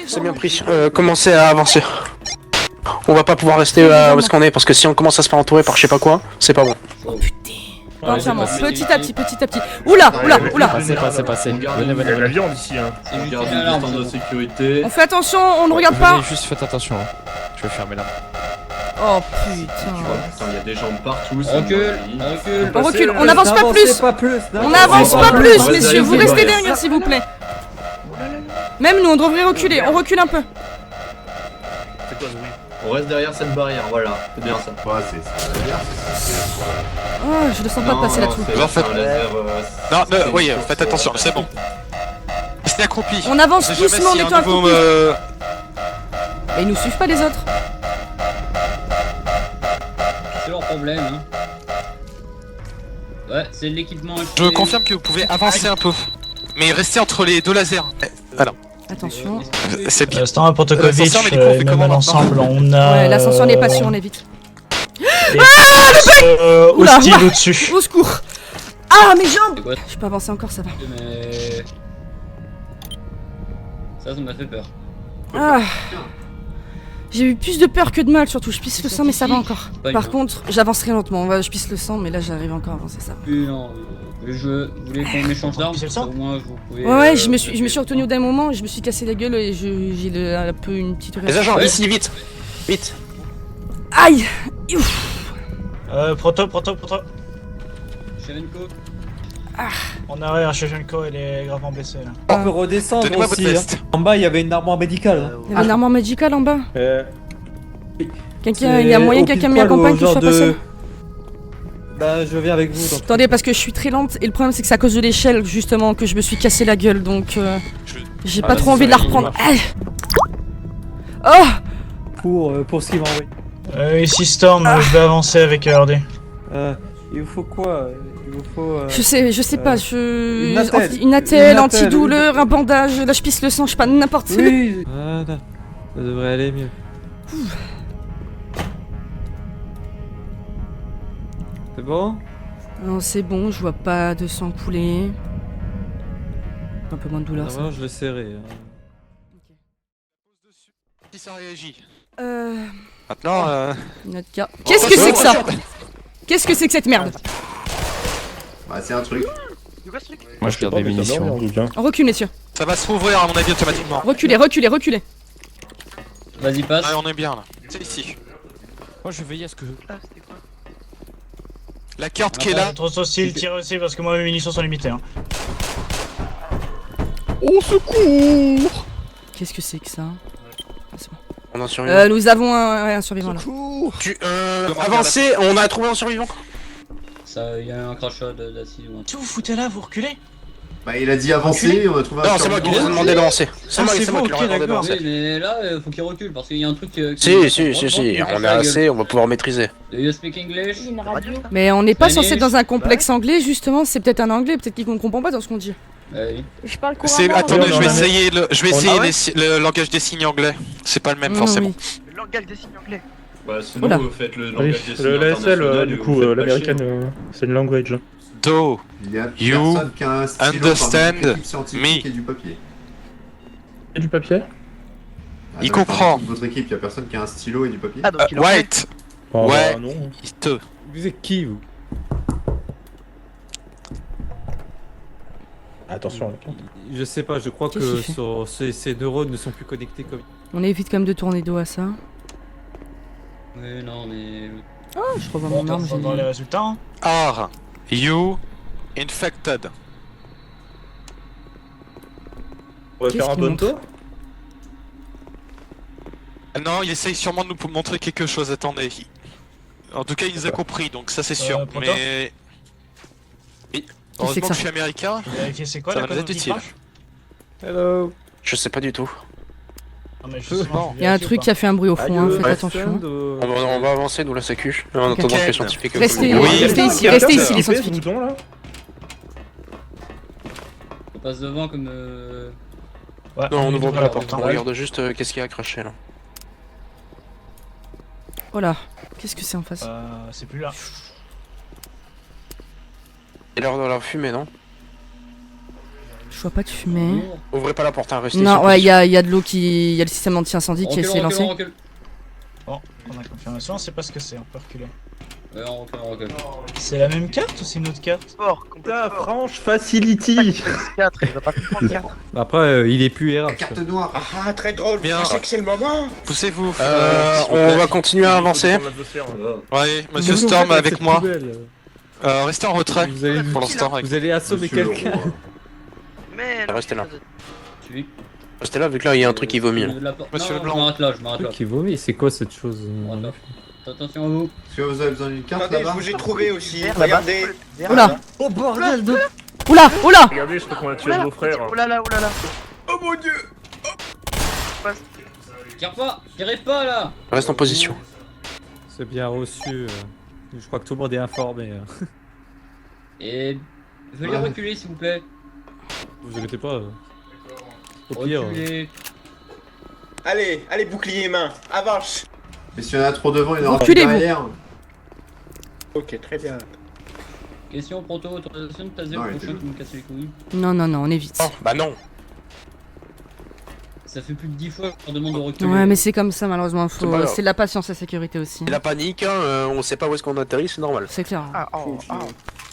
C'est bien pris. Commencez à avancer. On va pas pouvoir rester où est-ce qu'on est parce que si on commence à se faire entourer par je sais pas quoi, c'est pas bon. Oh putain. Entièrement, petit à petit. Oula. Passez. Venez. Il y a de la viande ici, hein. Gardez une distance de sécurité. On fait attention, on ne regarde pas. Juste faites attention. Je vais fermer là. Oh Tu putain. vois, putain, il y a des jambes partout. On recule, on n'avance pas plus. On n'avance pas plus, messieurs, vous restez derrière s'il vous plaît. Même nous, on devrait reculer, on recule un peu. C'est quoi ce bruit? On reste derrière cette barrière, voilà. C'est bien ça. Ouais, c'est bien. Oh, je ne sens pas de passer là-dessous. Non, Oui, faites attention, c'est bon. Restez accroupi. On avance doucement en étant accroupis. Mais ils nous suivent pas les autres. C'est leur problème, hein. Ouais, c'est l'équipement. Je confirme que vous pouvez avancer un peu. Mais restez entre les deux lasers. Alors. Attention. C'est bien. Instant Protokovic, nous mal ensemble, on a... Ouais, l'ascension n'est pas sûre, on évite. Hostile au-dessus. Au secours. Ah, mes jambes. Je peux avancer encore, ça va. Mais... Ça m'a fait peur. Ah. J'ai eu plus de peur que de mal, surtout. Je pisse le sang, mais ça va encore. Par contre, j'avancerai lentement. Je pisse le sang, mais là, j'arrive encore à avancer, ça. Non, vous voulez qu'on échange d'armes? Au moins, vous pouvez... Ouais, je me suis retenu d'un moment, je me suis cassé la gueule et j'ai un peu une petite... Les agents, ici, vite. Aïe. Proto. Chevenko. On arrive, Shevchenko, elle est gravement blessée là. On peut redescendre Donnez-moi votre aussi. veste. En bas, il y avait une armoire médicale. Il y avait une armoire médicale en bas. C'est Il y a moyen au que quelqu'un pile m'y poil accompagne, au que je sois genre pas seule. Bah, je viens avec vous. Donc. Attendez, parce que je suis très lente et le problème c'est que c'est à cause de l'échelle justement que je me suis cassé la gueule donc j'ai pas trop envie de la reprendre. Oh. Pour ce qui m'a envoyé. Ici Storm, je vais avancer avec RD. Il vous faut quoi? Il vous faut. Je sais pas, Une attelle, antidouleur, un bandage, là je pisse le sang, je sais pas, n'importe quoi. Oui. Voilà. Ça devrait aller mieux. C'est bon? Non, c'est bon, je vois pas de sang couler. Un peu moins de douleur. Ça. Je le serrai. Si ça réagit. Maintenant, notre cas. Qu'est-ce que c'est que ça? Qu'est-ce que c'est que cette merde? Bah, c'est un truc. Moi je garde mes munitions. Recule, messieurs. Ça va se rouvrir à mon avis automatiquement. Reculez. Vas-y, passe. Ah, on est bien là. C'est ici. Moi je veille à ce que... La carte qui est là. Trop hostile, tire aussi parce que moi mes munitions sont limitées. Hein. Au secours! Qu'est-ce que c'est que ça? C'est bon. On a un survivant. Nous avons un survivant là. Avancez, on a trouvé un survivant. Ça, il y a un crachat d'acide ou un truc. Qu'est-ce que vous foutez là, vous reculez? Bah, il a dit avancer, on a trouvé un Non, c'est moi qui lui ai demandé d'avancer. C'est moi qui lui ai demandé d'avancer. Oui, mais là, faut qu'il recule parce qu'il y a un truc. Si, on est assez, on va pouvoir maîtriser. Do you speak English? Mais on n'est pas censé être dans un complexe anglais justement, c'est peut-être un anglais, peut-être qu'il ne comprend pas dans ce qu'on dit. Oui. Je parle couramment. Attendez, je vais essayer le langage des signes anglais. C'est pas le même forcément. Oui. Le langage des signes anglais. Bah, sinon, vous faites le langage des signes L'ASL, international et du vous coup, faites l'américaine, c'est une language. Do Il y a You personne qui a un stylo understand parmi l'équipe scientifique me. et du papier. Et du papier? Ah, Il dans comprend. Votre équipe, il y a personne qui a un stylo et du papier? Ah, donc il en White. Oh, Ouais. bah, non. Il te. Vous êtes qui, vous? Attention, là. Je sais pas, je crois Qu'est-ce que qu'il fait ces neurones ne sont plus connectés comme. On évite quand même de tourner dos à ça. Oui, non, mais. Oh, je revois mon arme, On va voir les résultats. Hein. Are you infected? On va Qu'est-ce faire un qu'il bon montre tour? Non, il essaye sûrement de nous montrer quelque chose, attendez. En tout cas, il nous a compris, donc ça c'est sûr. Proto Mais... Heureusement que je suis américain, Vérifier c'est quoi ça la va nous cause être utile. d'équipage? Hello. Je sais pas du tout. Non mais justement, Il y a un truc qui a fait un bruit au fond, hein, faites attention. On va avancer, nous la sécu. En Ok. attendant que les scientifiques. Restez Oui. ici, les scientifiques. Là. On passe devant comme. Ouais, Non, on ouvre pas la porte. porte, on regarde juste qu'est-ce qu'il y a à cracher là. Oh là, qu'est-ce que c'est en face? C'est plus là. Il a l'air de la fumer, non? Je vois pas de fumée. Ouvrez pas la porte, hein, restez Non, sur ouais, il position. y a de l'eau qui. Il y a le système anti-incendie qui est lancé. Bon, on a confirmation, on sait pas ce que c'est, on peut reculer. Ouais, on recule. C'est la même carte ou c'est une autre carte? La franche facility. 4, il va pas prendre 4. Après, il est plus RH. Carte noire. Ah, très drôle, Bien. je sais que c'est le moment. Poussez-vous. On va continuer à avancer. Ouais, monsieur Storm avec moi. Restez en retrait Vous allez, pour l'instant. vous allez assommer Monsieur le quelqu'un. roi. Mais Restez là. Suivi. Restez là, vu que là, il y a un truc qui vomit. Là. Monsieur Non, Leblanc. Je m'arrête là, je m'arrête là. Qui vomit, c'est quoi cette chose Attention à vous. Est-ce que vous avez besoin d'une carte attendez, je là-bas? vous ai trouvé aussi. Là-bas. Regardez. Oula. Oh bordel de... Oula, oula. Regardez, je crois qu'on a tué un de vos frères. Oh là là, oh là là. Oh mon dieu! Tirez pas là. Reste en position. C'est bien reçu. Je crois que tout le monde est informé. Et veuillez reculer s'il vous plaît. Vous inquiétez pas. Au pire. Reculez. Allez, allez, bouclier main, avance. Mais s'il y en a trop devant, il y en aura plus Reculez-vous. derrière. Ok, très bien. Question pronto, autorisation de taser Non, le il prochain était qui me casse les couilles. Non, non, non, on évite. Oh, bah non. Ça fait plus de 10 fois que je leur demande de reculer. Ouais, mais c'est comme ça, malheureusement. C'est pas grave. C'est de la patience, la sécurité aussi. C'est la panique, hein, on sait pas où est-ce qu'on atterrit, c'est normal. C'est clair.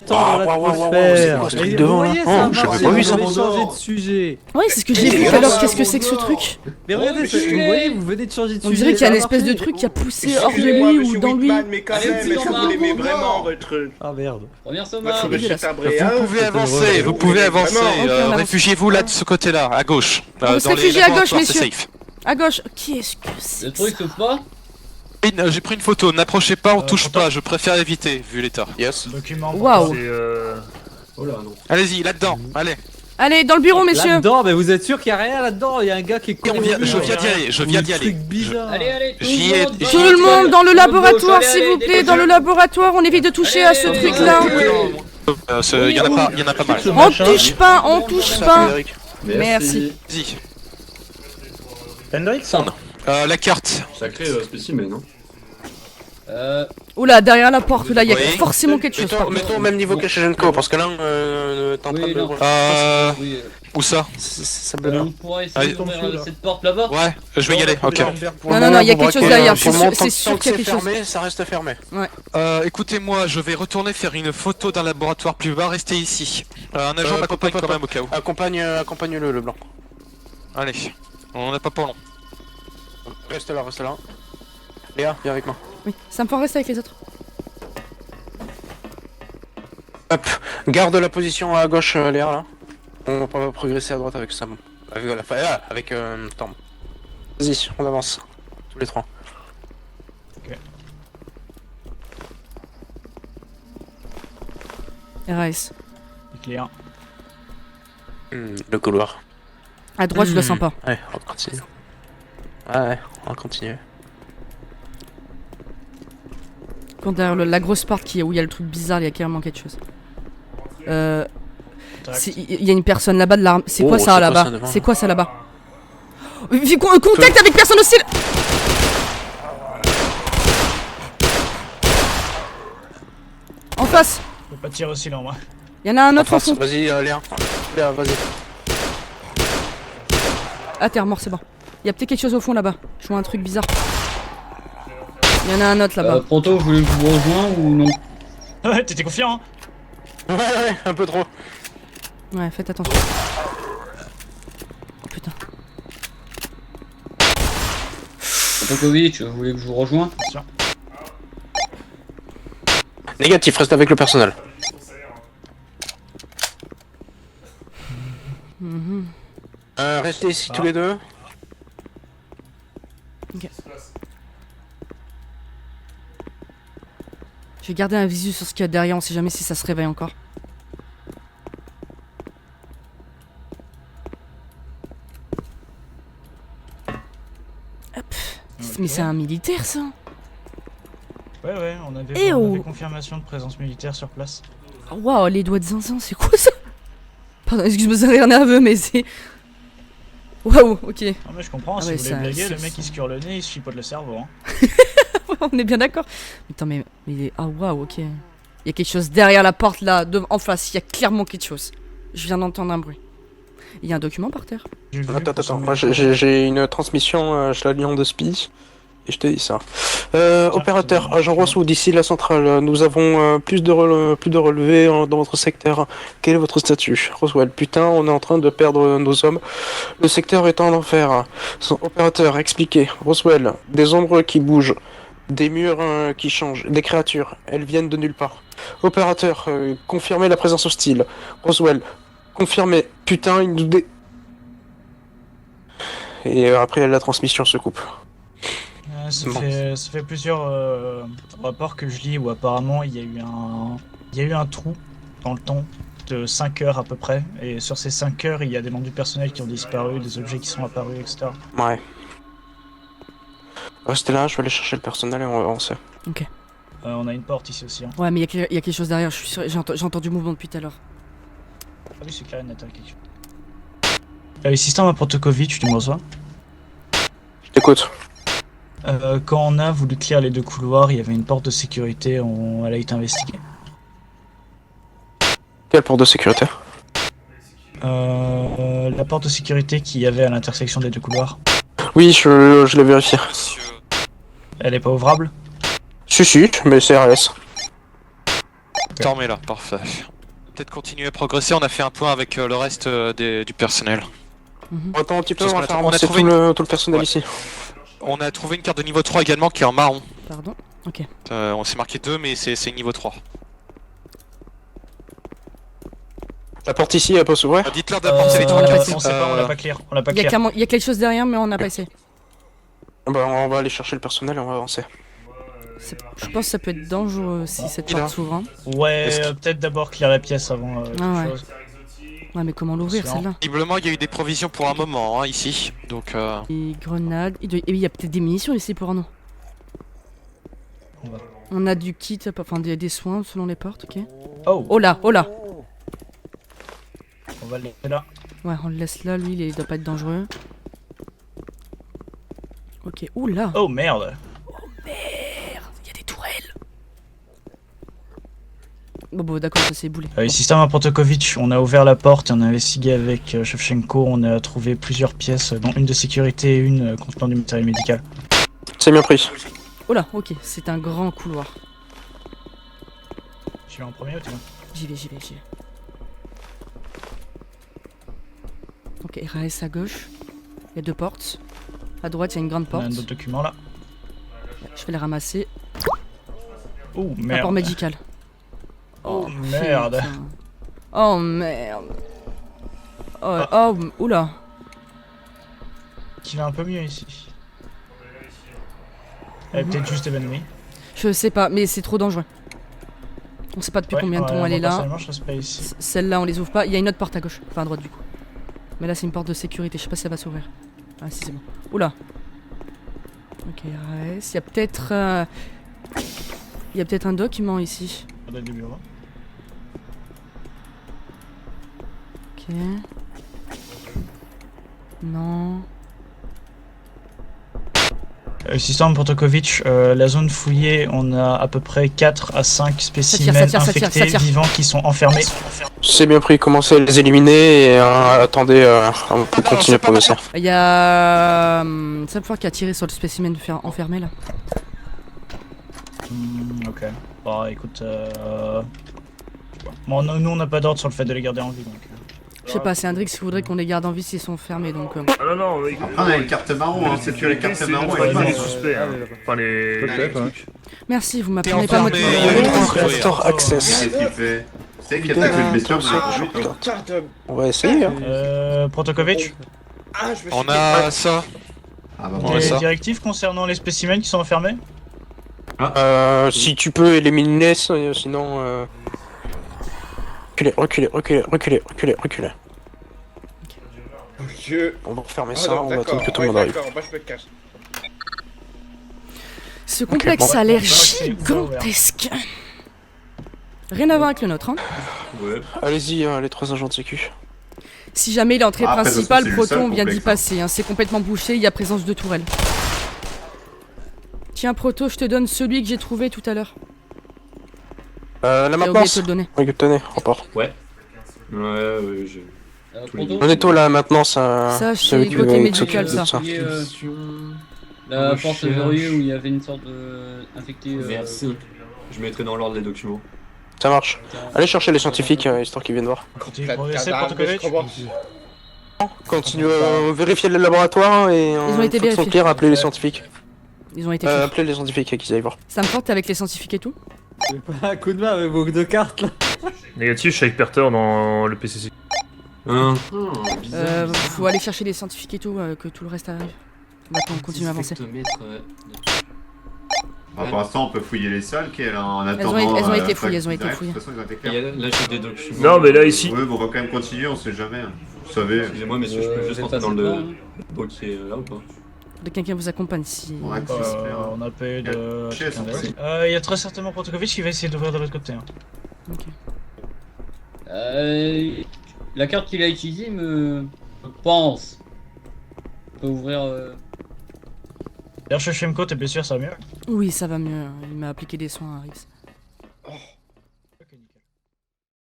Dans l'atmosphère. c'est quoi ce Et truc vous devant, là voyez, Oh, ça j'avais marche, pas vu ça. vous avez changé de sujet. Oui, c'est ce que j'ai vu tout à l'heure. Qu'est-ce que c'est que ce truc? Mais regardez, ça, vous voyez, vous venez de changer de On sujet. dirait qu'il y a ça une espèce de marche. truc qui a poussé hors de Excusez-moi, lui ou monsieur dans lui. Whitman, mais quand même, est-ce que vous l'aimez vraiment, votre... Ah merde. Première sommage. Votre monsieur dégueulasse. Tabré, hein? Vous pouvez c'est avancer, heureux. vous pouvez avancer. Vraiment. Ok, on avance. Réfugiez-vous là de ce côté-là, à gauche. On va se Dans les réfugier à gauche, laboratoires, c'est messieurs. safe. À gauche. Qui est-ce que c'est? Le truc sauf pas. J'ai pris une photo, n'approchez pas, on touche pas, je préfère éviter, vu l'état. Yes. Document. Waouh. Oh là, non. Allez-y, là-dedans, allez. Allez, dans le bureau, messieurs. Là-dedans, mais vous êtes sûr qu'il y a rien là-dedans? Il y a un gars qui est Je viens d'y aller, je viens d'y Un aller. truc bizarre. Allez, J'y ai- tout Tout le monde dans le laboratoire, Allez, s'il allez, vous plaît. dépêchez. Dans le laboratoire, on évite de toucher à ce Allez, truc-là. Il y en a pas mal. On touche pas, on touche Ça, pas. Frédéric. Merci. Vas-y. Hendrix? La carte. Sacré spécimen, non? Oula, derrière la porte, là, il y a Oui. forcément quelque chose. par contre. Mettons au même niveau que chez Genko, parce que là, t'es en train Oui, de... non. Oui, Où ça? Ça bleu là. on pourra essayer Allez. d'ouvrir cette porte là-bas. Ouais, je vais y aller, ok. Non, non, non, il y a quelque chose derrière. Pour le C'est moment, sûr tant que qu'il y a c'est quelque chose. fermé, ça reste fermé. Écoutez-moi, je vais retourner faire une photo d'un laboratoire plus bas, restez ici. Un agent m'accompagne quand même au cas où. Accompagne-le, le blanc. Allez, on n'a pas pour long. Reste là, reste là. Léa, viens avec moi. Oui, ça me fait rester avec les autres. Hop, garde la position à gauche, Léa, là. On va pas progresser à droite avec Sam. Avec Storm. Vas-y, on avance. Tous les trois. RAS. Clair. Le couloir. À droite, je le sens pas. Ouais, on va continuer. Ouais, on va continuer. Quand derrière la grosse porte où il y a le truc bizarre, il y a carrément quelque chose. Il y a une personne là-bas de l'arme. C'est quoi ça là-bas? C'est quoi ça là-bas? Contact avec personne hostile! En face! Je peux pas tirer aussi lent, moi. Il y en a un autre en fond. Vas-y, Léa. Léa, vas-y. Ah, t'es mort, c'est bon. Il y a peut-être quelque chose au fond là-bas. Je vois un truc bizarre. Il y en a un autre là-bas. Pronto, vous voulez que je vous rejoins ou non? Ouais, t'étais confiant, hein? Ouais, un peu trop. Ouais, faites attention. Oh putain. Popovic, vous voulez que je vous rejoins? Négatif, reste avec le personnel. Restez ici tous les deux. Ok. Je vais garder un visu sur ce qu'il y a derrière, on sait jamais si ça se réveille encore. Hop. Mais c'est un militaire ça. Ouais, on avait confirmation de présence militaire sur place. Waouh, les doigts de zinzin, c'est quoi ça? Pardon, excuse-moi, c'est rire nerveux, mais c'est... Waouh, ok. Non mais je comprends, si ouais, vous voulez ça- blaguer, le c'est- mec il se cure le nez, il se chipote le cerveau, hein. On est bien d'accord. Attends, mais... Ah waouh, ok. Il y a quelque chose derrière la porte là, en face, il y a clairement quelque chose. Je viens d'entendre un bruit. Il y a un document par terre. Attends, moi j'ai une transmission, je la lis en deux spi, et je te dis ça. Opérateur, agent Rosewood, d'ici la centrale, nous avons plus de relevés dans votre secteur. Quel est votre statut? Roswell, putain, on est en train de perdre nos hommes. Le secteur est en enfer. Opérateur, expliquez. Roswell, des ombres qui bougent, des murs qui changent, des créatures, elles viennent de nulle part. Opérateur, confirmez la présence hostile. Roswell, confirmez. Putain, il nous Et après la transmission se coupe. Ça fait plusieurs rapports que je lis où apparemment il y a eu un trou dans le temps de 5 heures à peu près, et sur ces 5 heures il y a des membres du personnel qui ont disparu, des objets qui sont apparus, etc. Ouais. Restez là, je vais aller chercher le personnel et on va avancer. Ok. On a une porte ici aussi. Hein. Ouais, mais il y a quelque chose derrière, je suis sûr, j'ai entendu mouvement depuis tout à l'heure. Ah oui, c'est clair, il y a quelque chose. Système à Protokovic, tu me reçois? Je t'écoute. Quand on a voulu clear les deux couloirs, il y avait une porte de sécurité, elle a été investiguée. Quelle porte de sécurité? La porte de sécurité qu'il y avait à l'intersection des deux couloirs. Oui, je l'ai vérifié. Elle est pas ouvrable? Si, mais c'est RS. Dormez là, parfait. Peut-être continuer à progresser, on a fait un point avec le reste du personnel. Attends un petit peu, Parce on va qu'on faire a avancer trouvé tout le personnel ici. On a trouvé une carte de niveau 3 également qui est en marron. Pardon? Ok. On s'est marqué 2 mais c'est niveau 3. La porte ici, elle peut s'ouvrir? Dites-leur d'apporter les on 3 l'a cartes. pas On sait pas, on l'a pas clear. On l'a pas Il y clear. a quelque chose derrière, mais on n'a pas essayé. Bah on va aller chercher le personnel et on va avancer. Je pense que ça peut être dangereux si cette porte s'ouvre. Hein. Ouais, peut-être d'abord clear la pièce avant Ah toute ouais. chose. Ouais, mais comment l'ouvrir celle-là? Visiblement il y a eu des provisions pour un moment hein, ici. Donc Et grenades. Et il y a peut-être des munitions ici pour nous. va- On a du kit, enfin des soins selon les portes, ok. Oh, Oh là, oh là! on va le laisser là. Ouais, on le laisse là, lui, il doit pas être dangereux. Ok, oula! Oh merde. Merde, il y a des tourelles! Bon, d'accord, ça s'est boulé. Système à Protokovic, on a ouvert la porte et on a investigué avec Shevchenko, on a trouvé plusieurs pièces, dont une de sécurité et une contenant du matériel médical. C'est bien pris. Oh là, ok, c'est un grand couloir. Tu vas en premier ou tu vas? J'y vais. Ok, RAS à gauche. Il y a 2 portes. À droite, il y a une grande On a porte. un autre document là. Je vais les ramasser. Oh Rapport merde. médical. Oh merde. putain. Oh merde. Oh, oula. Qui va un peu mieux ici. Elle est peut-être juste évanouie. Je sais pas, mais c'est trop dangereux. On sait pas depuis combien de temps elle est là. Personnellement, je reste pas ici. Celle-là, on les ouvre pas. Il y a une autre porte à gauche. Enfin, à droite, du coup. Mais là, c'est une porte de sécurité. Je sais pas si ça va s'ouvrir. Ah, si, c'est bon. Oula. Ok, RAS. Il y a peut-être. Il y a peut-être un document ici. Ça doit être du bureau. Ok. Non. Système Protokovic, la zone fouillée, on a à peu près 4 à 5 spécimens ça tire. infectés vivants qui sont enfermés. C'est bien pris, commencez à les éliminer et attendez, on peut continuer à progresser. Il y a. Sapphire qui a tiré sur le spécimen enfermé là. Ok. Bon, écoute. Bon, nous on n'a pas d'ordre sur le fait de les garder en vie donc. Je sais pas, c'est Hendrix qui voudrait qu'on les garde en vie s'ils sont fermés donc. Ah non, Après, on a une carte marron, hein, c'est que les cartes marron c'est et les pas suspects. Enfin, les. Peut-être, hein. Merci, vous T'es m'apprenez pas enfermé, motivé. Restore access. Qu'est-ce qu'il fait? C'est qu'il attaque une bestiole, On va essayer. Hein. Protokovic, Ah, je me suis on a ça. Ah bah On bon. va des ça. directives concernant les spécimens qui sont enfermés? Si tu peux éliminer, sinon. Reculez. On va refermer Ah, ça, non, on va d'accord, attendre que tout le monde arrive. d'accord, moi je me cache. Ce complexe bon. a l'air Ouais, c'est gigantesque. Rien à voir avec le nôtre, hein. Ouais. Allez-y, les 3 agents de sécu. Si jamais l'entrée Après, parce que principale, c'est le Proton, seul on vient d'y complexe, hein. passer. Hein. C'est complètement bouché, il y a présence de tourelles. Tiens, Proto, je te donne celui que j'ai trouvé tout à l'heure. La J'ai oublié de maintenance. te le donner. Oui, tenez, rapport. Ouais, j'ai. Pronto, On est tout là maintenant, ça. Ça, c'est eux c'est qui côté vont médical, s'occuper de ça. La On porte cherche. verrouillée où il y avait une sorte de infecté. Merci. Je mettrai dans l'ordre les documents. Ça marche. Allez chercher les scientifiques, histoire qu'ils viennent voir. Continue de progresser, Protokovic. Continue à vérifier le laboratoire et Ils ont été en fonction de vérifiés. pire, appeler les scientifiques. Ils ont été faits. Appelez les scientifiques et qu'ils aillent voir. Ça me porte avec les scientifiques et tout. J'ai pas un coup de main avec vos deux cartes là. Négatif, je suis avec Perter dans le PCC. Bizarre. Faut aller chercher les scientifiques et tout, que tout le reste arrive. Maintenant, on continue à avancer. Pour l'instant, on peut fouiller les sols, en Elles attendant. ont été fois fouillées, elles qu'ils ont été arrivent. fouillées. De toute façon, ils ont été Il y clairs. a- Là j'ai des documents. Non, mais là, ici. Oui, on va quand même continuer, on sait jamais. Vous savez. Excusez-moi, messieurs, je peux juste rentrer dans le beau qui est là ou pas? De quelqu'un vous accompagne si. On a accès, c'est clair. On a pas eu de... Chez elles sont passées. Il y a très certainement Protokovic qui va essayer d'ouvrir de l'autre côté. Hein. Ok. La carte qu'il a utilisée je pense, peut ouvrir. D'ailleurs, chez Shemko, t'es bien sûr, ça va mieux. Oui, ça va mieux. Il m'a appliqué des soins à Rips.